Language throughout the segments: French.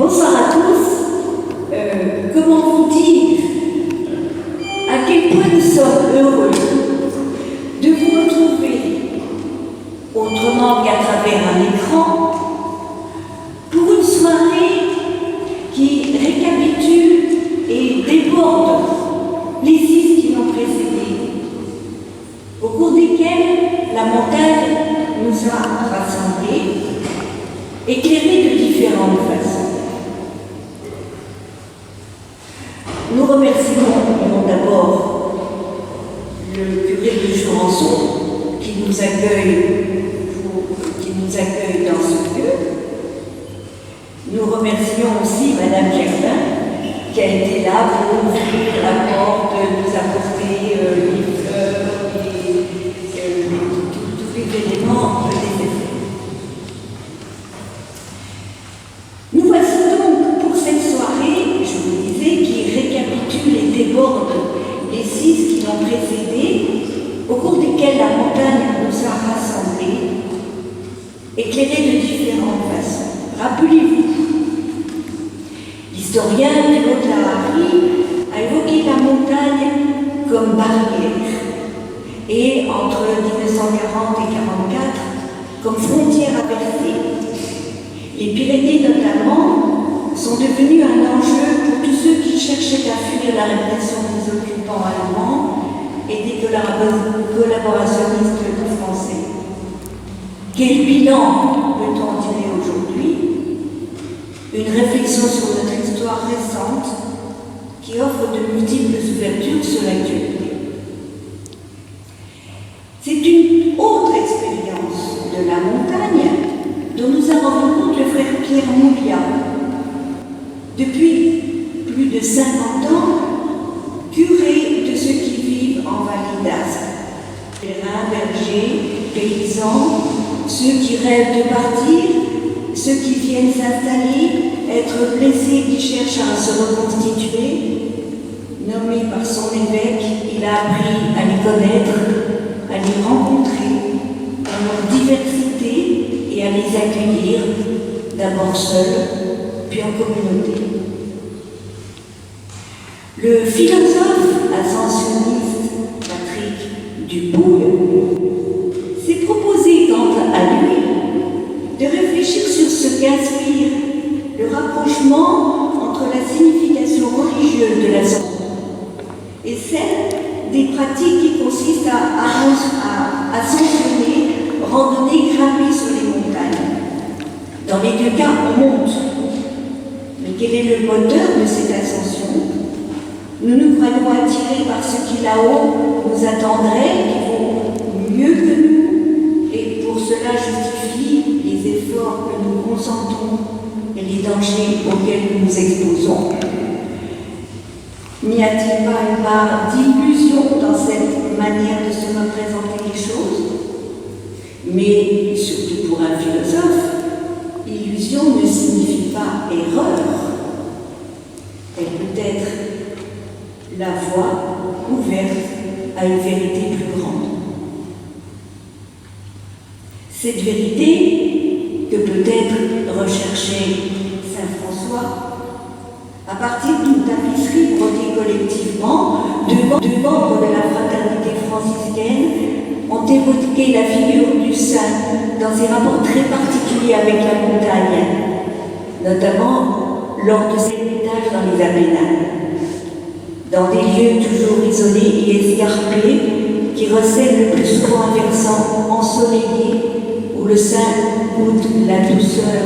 Bonsoir à tous. Comment vous dire à quel point nous sommes heureux de vous retrouver autrement qu'à travers un écran pour une soirée qui récapitule et déborde les 6 qui l'ont précédé, au cours desquels la montagne nous a rassemblés, éclairés de différentes façons. Nous remercions d'abord le curé de Jurançon qui nous accueille dans ce lieu. Nous remercions aussi Madame Germain qui a été là pour ouvrir la porte, nous apporter les fleurs, tous les éléments nécessaires. Nous voici donc pour cette soirée, je vous disais, qui récapitule et déborde les 6 qui l'ont précédé, au cours desquels la montagne nous a rassemblés, éclairés de différentes façons. Rappelez-vous, l'historien Claude Lahari a évoqué la montagne comme barrière et entre 1940 et 1944 comme frontière à percer. Les Pyrénées notamment sont devenues un enjeu pour tous ceux qui cherchaient à fuir la répression des occupants allemands et des collaborationnistes français. Quel bilan peut-on tirer aujourd'hui? Une réflexion sur notre histoire récente qui offre de multiples ouvertures sur l'actualité. C'est une autre expérience de la montagne dont nous a rendu compte le frère Pierre Mouliat. Depuis plus de 50 ans, curé de ceux qui vivent en Vallée d'Aspe, pèlerins, bergers, paysans, ceux qui rêvent de partir, ceux qui viennent s'installer, être blessés, qui cherchent à se reconstituer. Nommé par son évêque, il a appris à les connaître, à les rencontrer dans leur diversité et à les accueillir, d'abord seuls, puis en communauté. Le philosophe ascensionniste Patrick Dupouille s'est proposé, quant à lui, de réfléchir sur ce qu'inspire le rapprochement entre la signification religieuse de la santé et celle des pratiques qui consistent à ascensionner, randonner, grimper sur les montagnes. Dans les 2 cas, on monte. Mais quel est le moteur de cette ascension? Nous nous croyons attirés par ce qui là-haut nous attendrait, qui vaut mieux que nous, et pour cela justifie les efforts que nous consentons et les dangers auxquels nous nous exposons. N'y a-t-il pas une part d'illusion dans cette manière de se représenter les choses? Mais surtout pour un philosophe, illusion ne signifie pas erreur. Elle peut être la voie ouverte à une vérité plus grande. Cette vérité que peut-être recherchait Saint François à partir d'une tapisserie brodée collectivement, 2 membres de la fraternité franciscaine ont évoqué la figure du saint dans ses rapports très particuliers avec la montagne, notamment lors de ses héritages dans les Apennins, dans des lieux toujours isolés et escarpés qui recèlent le plus souvent un versant ensoleillé où le saint goûte la douceur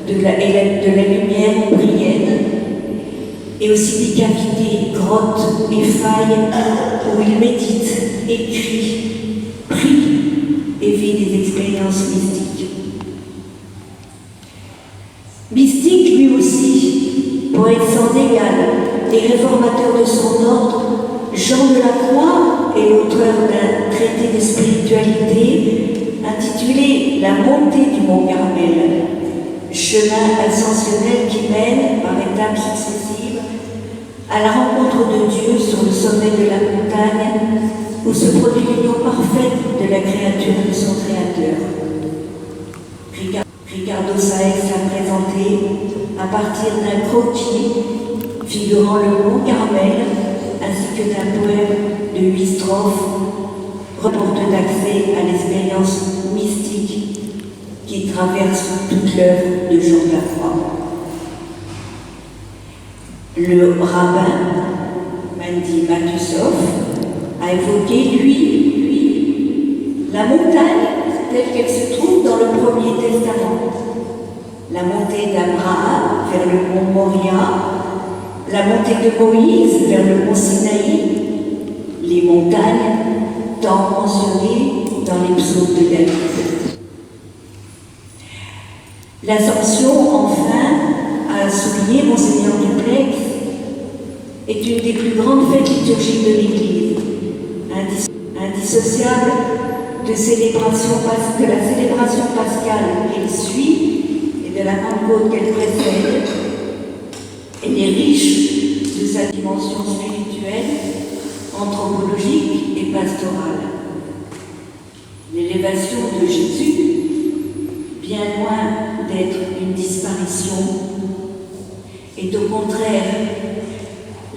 de la lumière ombrienne, et aussi des cavités, grottes et failles où il médite, écrit, prie et vit des expériences mystiques. Mystique lui aussi, poète sans égal et réformateur de son ordre, Jean de la Croix est l'auteur d'un traité de spiritualité intitulé La montée du Mont Carmel, chemin ascensionnel qui mène par étapes successives à la rencontre de Dieu sur le sommet de la montagne où se produit l'union parfaite de la créature et de son Créateur. Ricardo Saez l'a présenté à partir d'un croquis figurant le mont Carmel, ainsi que d'un poème de 8 strophes, reporte d'accès à l'expérience mystique qui traverse toute l'œuvre de Jean Lacroix. Le rabbin Mendy Matusov a évoqué, lui, la montagne telle qu'elle se trouve dans le Premier Testament. La montée d'Abraham vers le mont Moria, la montée de Moïse vers le mont Sinaï, les montagnes tant mentionnées dans les psaumes de David. L'Ascension, enfin, a souligné Monseigneur Duplex, est une des plus grandes fêtes liturgiques de l'Église, indissociable de la célébration pascale qu'elle suit et de la Pentecôte qu'elle précède. Elle est riche de sa dimension spirituelle, anthropologique et pastorale. L'élévation de Jésus, bien loin d'être une disparition, est au contraire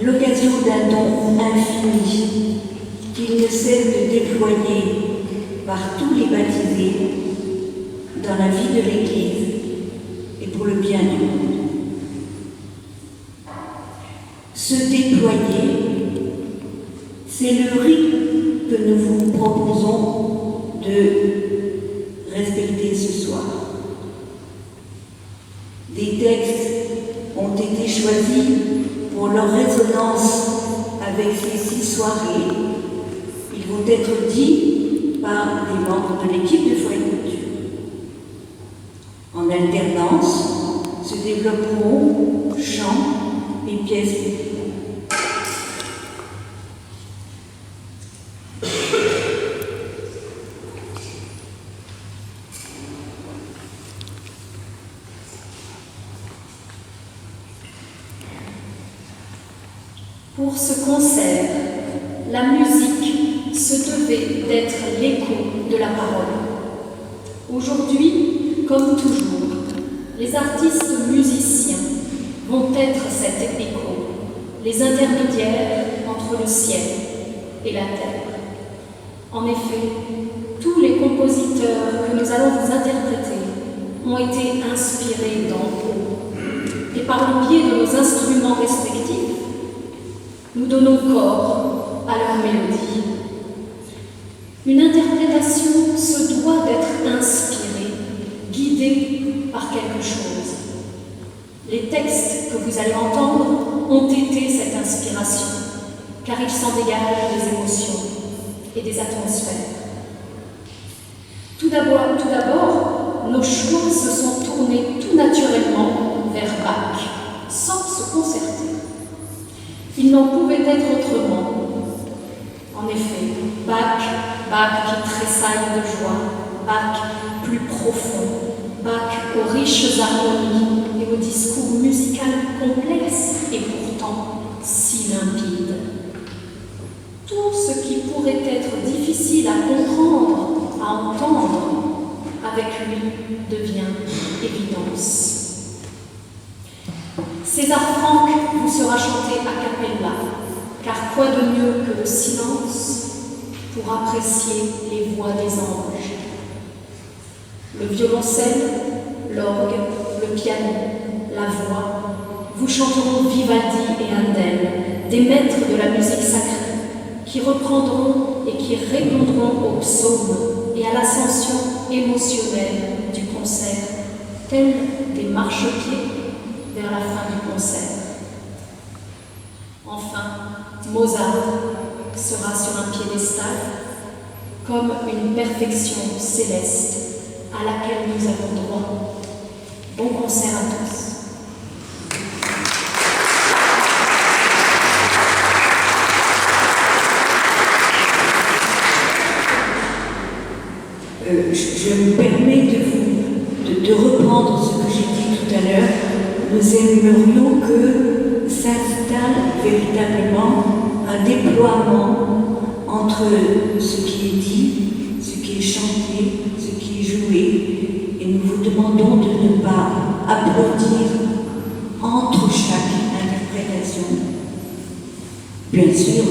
l'occasion d'un don infini qu'il ne cesse de déployer par tous les baptisés dans la vie de l'Église et pour le bien du monde. Se déployer, c'est le rite que nous vous proposons de respecter ce soir. Des textes ont été choisis pour leur résonance avec ces 6 soirées. Ils vont être dits par des membres de l'équipe de Foyer Culture. En alternance, se développeront chants et pièces. Pour ce concert, la musique se devait d'être l'écho de la parole. Aujourd'hui, comme toujours, les artistes musiciens vont être cet écho, les intermédiaires entre le ciel et la terre. En effet, tous les compositeurs que nous allons vous interpréter ont été inspirés d'en haut. Et par le biais de nos instruments respectifs, nous donnons corps à leur mélodie. Une interprétation se doit d'être inspirée, guidée par quelque chose. Les textes que vous allez entendre ont été cette inspiration, car ils s'en dégagent des émotions et des atmosphères. Tout d'abord, nos choix se sont tournés tout naturellement vers Bach, sans se concerter. Il n'en pouvait être autrement. En effet, Bach qui tressaille de joie, Bach plus profond, Bach aux riches harmonies et au discours musical complexe et pourtant si limpide. Tout ce qui pourrait être difficile à comprendre, à entendre, avec lui devient évidence. César Franck vous sera chanté a cappella, car quoi de mieux que le silence pour apprécier les voix des anges. Le violoncelle, l'orgue, le piano, la voix, vous chanteront Vivaldi et Handel, des maîtres de la musique sacrée, qui reprendront et qui répondront aux psaumes et à l'ascension émotionnelle du concert, tels des marchepieds vers la fin du concert. Enfin, Mozart sera sur un piédestal comme une perfection céleste à laquelle nous avons droit. Bon concert à tous. Je me permets de reprendre ce que j'ai dit tout à l'heure. Nous aimerions que s'installe véritablement un déploiement entre ce qui est dit, ce qui est chanté, ce qui est joué, et nous vous demandons de ne pas applaudir entre chaque interprétation. Bien sûr,